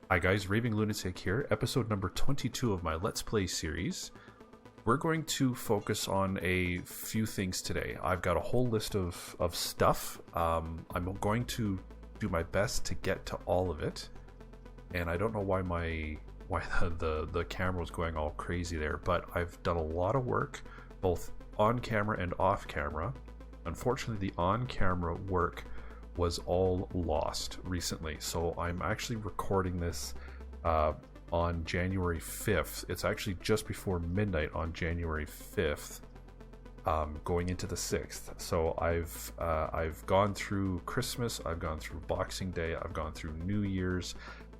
Hi guys, RavingLoonatik here, episode number 22 of my Let's Play series. We're going to focus on a few things today. I've got a whole list of stuff. I'm going to do my best to get to all of it. And I don't know why the camera was going all crazy there, but I've done a lot of work, both on camera and off camera. Unfortunately, the on camera work was all lost recently, so I'm actually recording this on January 5th. It's actually just before midnight on January 5th, going into the 6th. So I've gone through Christmas, I've gone through Boxing Day, I've gone through New Year's.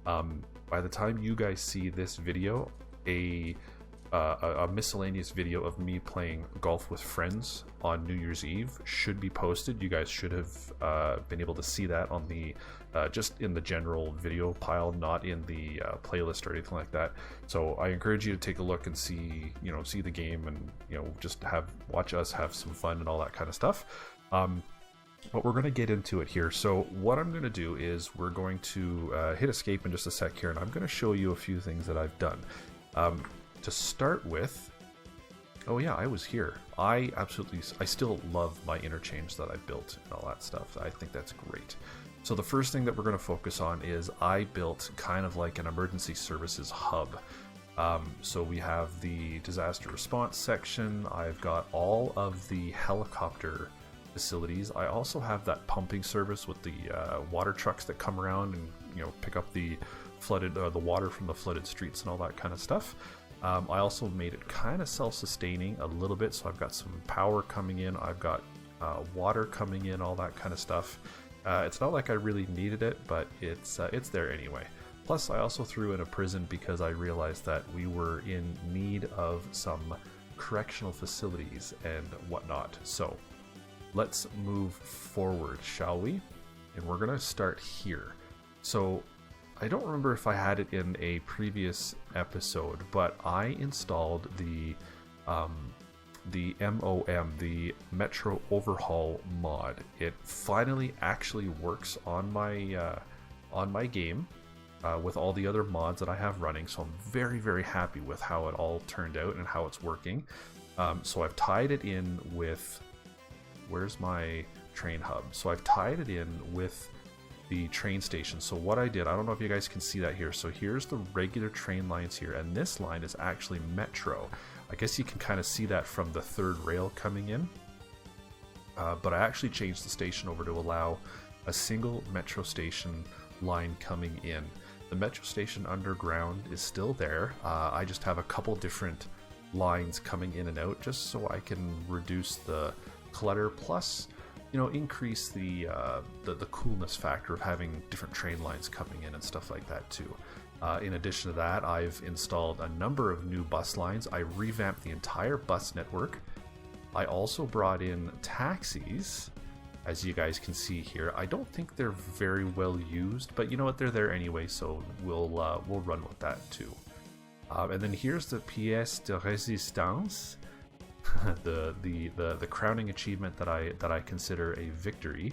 By the time you guys see this video, a miscellaneous video of me playing golf with friends on New Year's Eve should be posted. You guys should have been able to see that on the just in the general video pile, not in the playlist or anything like that. So I encourage you to take a look and see the game, and just watch us have some fun and all that kind of stuff. But we're going to get into it here. So what I'm going to do is we're going to hit escape in just a sec here, and I'm going to show you a few things that I've done. To start with, oh yeah, I was here. I still love my interchange that I built and all that stuff. I think that's great. So the first thing that we're going to focus on is I built kind of like an emergency services hub. So we have the disaster response section. I've got all of the helicopter facilities. I also have that pumping service with the water trucks that come around and pick up the the water from the flooded streets and all that kind of stuff. I also made it kind of self-sustaining a little bit, so I've got some power coming in, I've got water coming in, all that kind of stuff. It's not like I really needed it, but it's there anyway. Plus, I also threw in a prison because I realized that we were in need of some correctional facilities and whatnot. So let's move forward, shall we? And we're gonna start here. So I don't remember if I had it in a previous episode, but I installed the MOM, the Metro Overhaul mod. It finally actually works on my game with all the other mods that I have running. So I'm very, very happy with how it all turned out and how it's working. So I've tied it in with, where's my train hub? So I've tied it in with the train station. So what I did, I don't know if you guys can see that here. So here's the regular train lines here, and this line is actually Metro. I guess you can kind of see that from the third rail coming in. But I actually changed the station over to allow a single Metro station line coming in. The Metro station underground is still there. I just have a couple different lines coming in and out just so I can reduce the clutter, plus increase the coolness factor of having different train lines coming in and stuff like that too. In addition to that, I've installed a number of new bus lines. I revamped the entire bus network. I also brought in taxis, as you guys can see here. I don't think they're very well used, but you know what, they're there anyway, so we'll run with that too. And then here's the pièce de résistance. the crowning achievement that I consider a victory,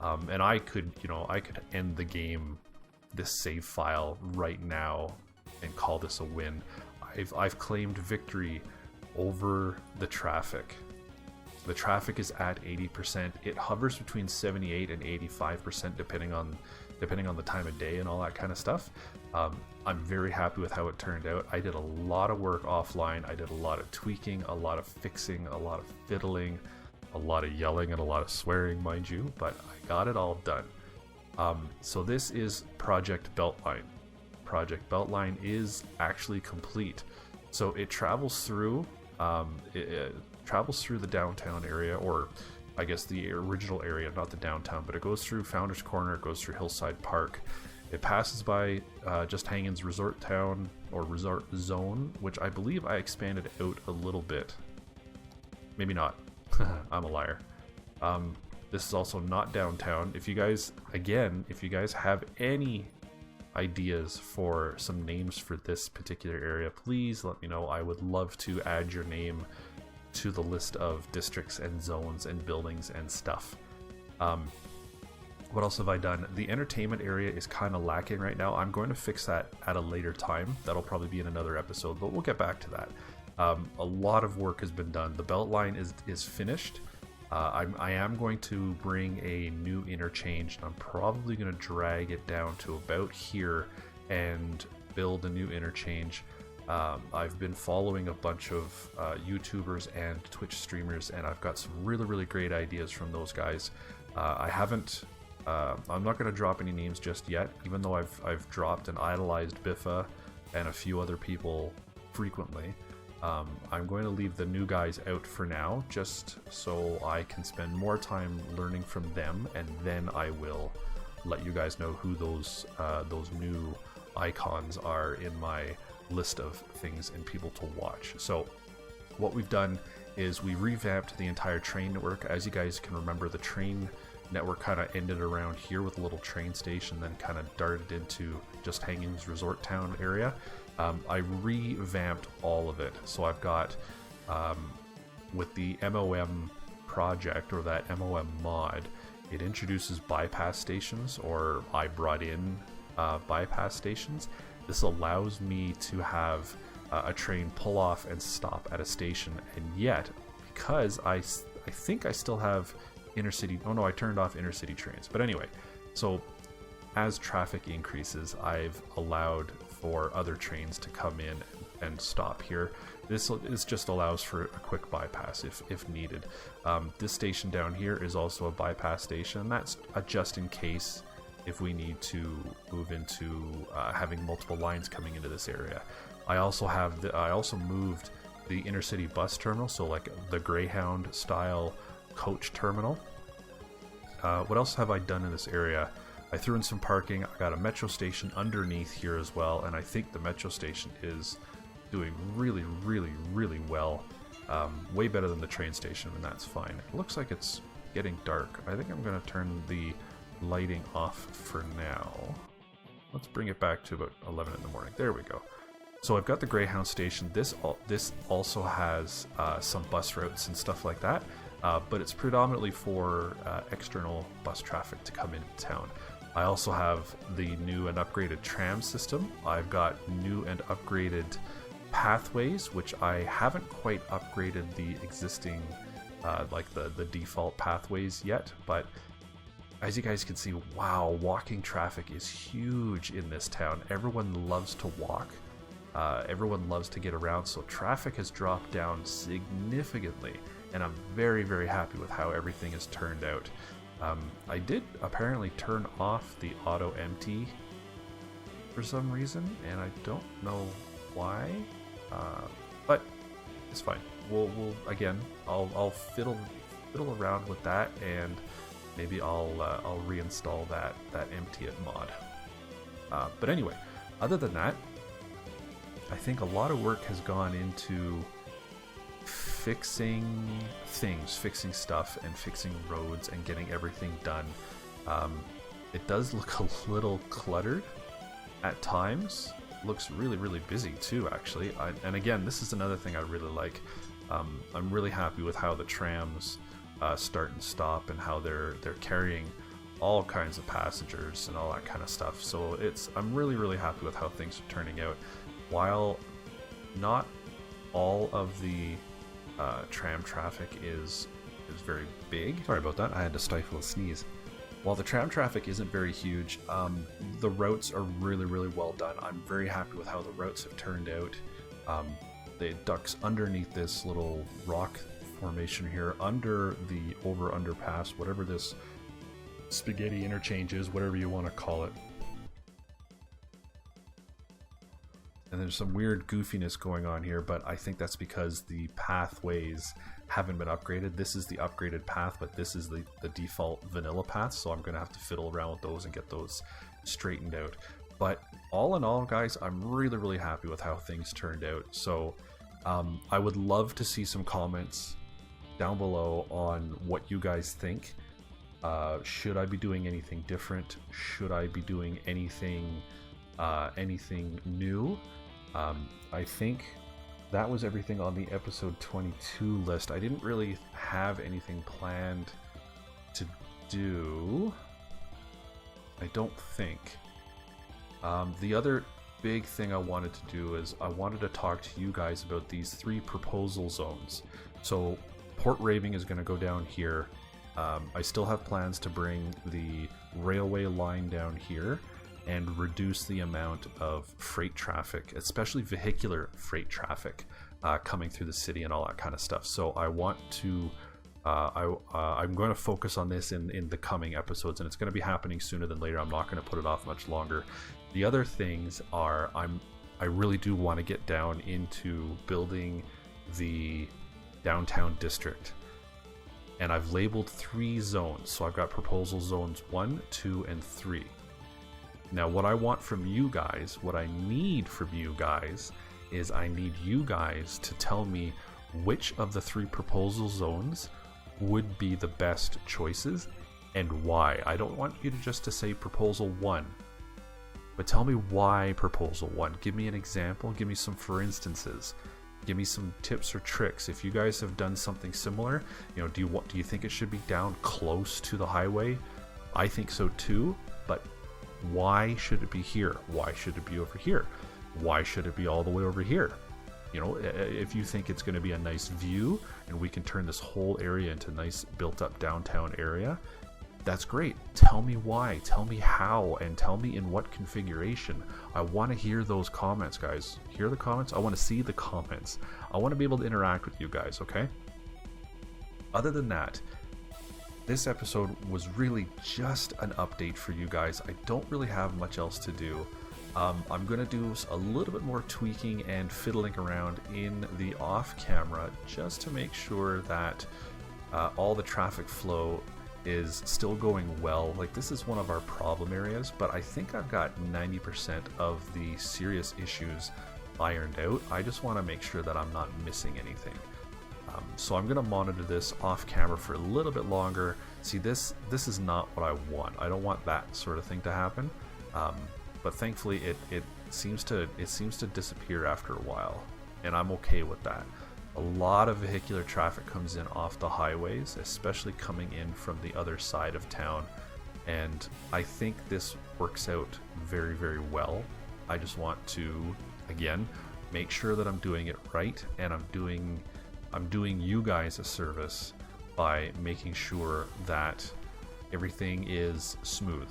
and I could end the game, this save file right now, and call this a win. I've claimed victory over the traffic. The traffic is at 80%. It hovers between 78 and 85% depending on the time of day and all that kind of stuff. I'm very happy with how it turned out. I did a lot of work offline. I did a lot of tweaking, a lot of fixing, a lot of fiddling, a lot of yelling, and a lot of swearing, mind you, but I got it all done. So this is Project Beltline. Project Beltline is actually complete. So it travels through the downtown area, or I guess the original area, not the downtown, but it goes through Founders Corner, it goes through Hillside Park. It passes by Just Hanging's Resort Town, or Resort Zone, which I believe I expanded out a little bit. Maybe not. I'm a liar. This is also not downtown. If you guys have any ideas for some names for this particular area, please let me know. I would love to add your name to the list of districts and zones and buildings and stuff. What else have I done? The entertainment area is kind of lacking right now. I'm going to fix that at a later time. That'll probably be in another episode, but we'll get back to that. A lot of work has been done. The Beltline is finished. I am going to bring a new interchange. I'm probably going to drag it down to about here and build a new interchange. I've been following a bunch of YouTubers and Twitch streamers, and I've got some really great ideas from those guys. I'm not going to drop any names just yet, even though I've dropped and idolized Biffa and a few other people frequently. I'm going to leave the new guys out for now, just so I can spend more time learning from them, and then I will let you guys know who those new icons are in my list of things and people to watch. So what we've done is we revamped the entire train network. As you guys can remember, the train network kind of ended around here with a little train station, then kind of darted into just Hanging's Resort Town area. I revamped all of it. So I've got, with the MOM project, or that MOM mod, it introduces bypass stations, or I brought in bypass stations. This allows me to have a train pull off and stop at a station, and yet, because I think I still have intercity, oh no, I turned off intercity trains. But anyway, so as traffic increases, I've allowed for other trains to come in and stop here. This just allows for a quick bypass if needed. This station down here is also a bypass station. That's a just in case if we need to move into having multiple lines coming into this area. I also moved the intercity bus terminal, so like the Greyhound style coach terminal. What else have I done in this area? I threw in some parking. I got a metro station underneath here as well, and I think the metro station is doing really well. Way better than the train station, and that's fine. It looks like it's getting dark. I think I'm going to turn the lighting off for now. Let's bring it back to about 11 in the morning. There we go. So I've got the Greyhound station. This also has some bus routes and stuff like that, but it's predominantly for external bus traffic to come into town. I also have the new and upgraded tram system. I've got new and upgraded pathways, which I haven't quite upgraded the existing like the default pathways yet, but as you guys can see, wow, walking traffic is huge in this town. Everyone loves to walk. Everyone loves to get around, so traffic has dropped down significantly, and I'm very happy with how everything has turned out. I did apparently turn off the auto empty for some reason, and I don't know why, but it's fine. We'll again, I'll fiddle around with that, and maybe I'll reinstall that empty it mod. But anyway, other than that, I think a lot of work has gone into fixing things, fixing stuff, and fixing roads and getting everything done. It does look a little cluttered at times. Looks really busy too, actually. And again, this is another thing I really like. I'm really happy with how the trams start and stop, and how they're carrying all kinds of passengers and all that kind of stuff. So I'm really happy with how things are turning out. While not all of the tram traffic is very big. Sorry about that, I had to stifle a sneeze. While the tram traffic isn't very huge, the routes are really well done. I'm very happy with how the routes have turned out. The ducks underneath this little rock formation here, under the underpass, whatever this spaghetti interchange is, whatever you want to call it. And there's some weird goofiness going on here, but I think that's because the pathways haven't been upgraded. This is the upgraded path, but this is the default vanilla path, so I'm going to have to fiddle around with those and get those straightened out. But all in all, guys, I'm really happy with how things turned out. So I would love to see some comments down below on what you guys think. Should I be doing anything different? Should I be doing anything new? I think that was everything on the episode 22 list. I didn't really have anything planned to do. I don't think. The other big thing I wanted to do is I wanted to talk to you guys about these 3 proposal zones. So Port Raving is going to go down here. I still have plans to bring the railway line down here and reduce the amount of freight traffic, especially vehicular freight traffic, coming through the city and all that kind of stuff. So I want to I'm going to focus on this in the coming episodes, and it's going to be happening sooner than later. I'm not going to put it off much longer. The other things are I really do want to get down into building the downtown district, and I've labeled 3 zones. So I've got proposal zones 1, 2, and 3. Now what I want from you guys, what I need from you guys, is I need you guys to tell me which of the 3 proposal zones would be the best choices and why. I don't want you to just to say proposal 1, but tell me why proposal 1. Give me an example, give me some for instances, give me some tips or tricks. If you guys have done something similar, you know, do you think it should be down close to the highway? I think so too, but why should it be here? Why should it be over here? Why should it be all the way over here? You know, if you think it's going to be a nice view and we can turn this whole area into a nice built up downtown area, that's great. Tell me why, tell me how, and tell me in what configuration. I want to hear those comments, guys. Hear the comments? I want to see the comments. I want to be able to interact with you guys, okay? Other than that, this episode was really just an update for you guys. I don't really have much else to do. I'm going to do a little bit more tweaking and fiddling around in the off camera just to make sure that all the traffic flow is still going well. Like, this is one of our problem areas, but I think I've got 90% of the serious issues ironed out. I just want to make sure that I'm not missing anything. So I'm going to monitor this off camera for a little bit longer. See, this is not what I want. I don't want that sort of thing to happen. But thankfully it seems to disappear after a while, and I'm okay with that. A lot of vehicular traffic comes in off the highways, especially coming in from the other side of town, and I think this works out very, very well. I just want to, again, make sure that I'm doing it right, and I'm doing you guys a service by making sure that everything is smooth.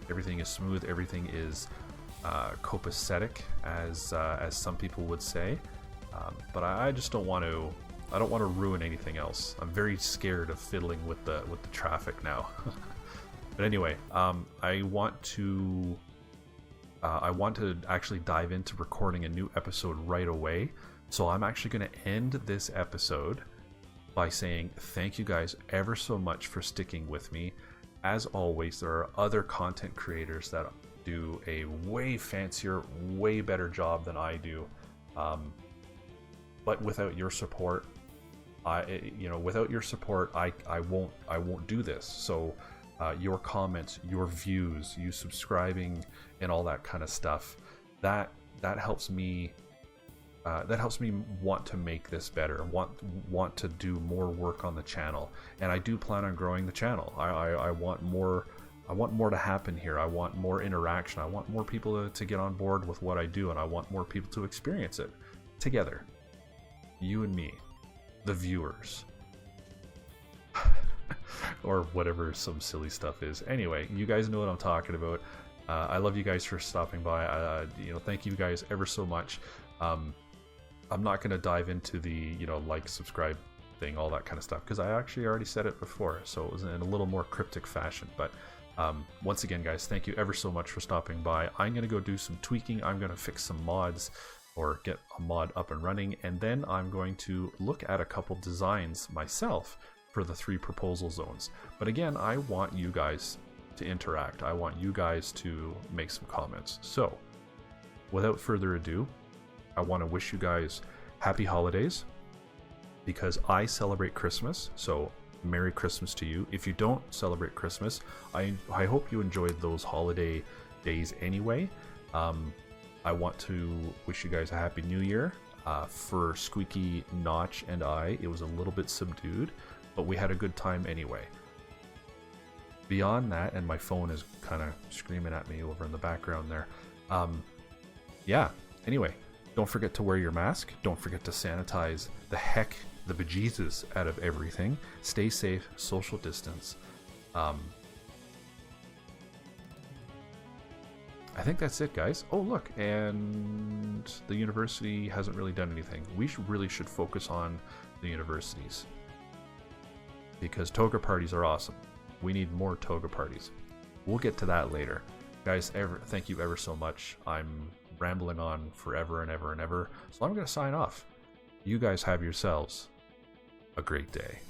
Everything is smooth. Everything is copacetic, as some people would say. But I just don't want to. I don't want to ruin anything else. I'm very scared of fiddling with the traffic now. But anyway, I want to actually dive into recording a new episode right away. So I'm actually going to end this episode by saying thank you guys ever so much for sticking with me. As always, there are other content creators that do a way fancier, way better job than I do. But without your support, I won't do this. So your comments, your views, you subscribing, and all that kind of stuff, that helps me. That helps me want to make this better, want to do more work on the channel, and I do plan on growing the channel. I want more. I want more to happen here. I want more interaction. I want more people to get on board with what I do, and I want more people to experience it together. You and me, the viewers, or whatever some silly stuff is. Anyway, you guys know what I'm talking about. I love you guys for stopping by. Thank you guys ever so much. I'm not going to dive into the, like, subscribe thing, all that kind of stuff, because I actually already said it before, so it was in a little more cryptic fashion. But once again, guys, thank you ever so much for stopping by. I'm going to go do some tweaking. I'm going to fix some mods, or get a mod up and running, and then I'm going to look at a couple designs myself for the 3 proposal zones. But again, I want you guys to interact. I want you guys to make some comments. So without further ado, I want to wish you guys happy holidays, because I celebrate Christmas, so Merry Christmas to you. If you don't celebrate Christmas, I hope you enjoyed those holiday days anyway. I want to wish you guys a Happy New Year. For Skweeki, Notch, and I, it was a little bit subdued, but we had a good time anyway. beyond that, and my phone is kind of screaming at me over in the background there. Yeah, anyway, don't forget to wear your mask. Don't forget to sanitize the bejesus out of everything. Stay safe, social distance. I think that's it, guys. Oh, look, and the university hasn't really done anything. We really should focus on the universities, because toga parties are awesome. We need more toga parties. We'll get to that later. Guys, thank you ever so much. I'm rambling on forever and ever and ever, so I'm going to sign off. You guys have yourselves a great day.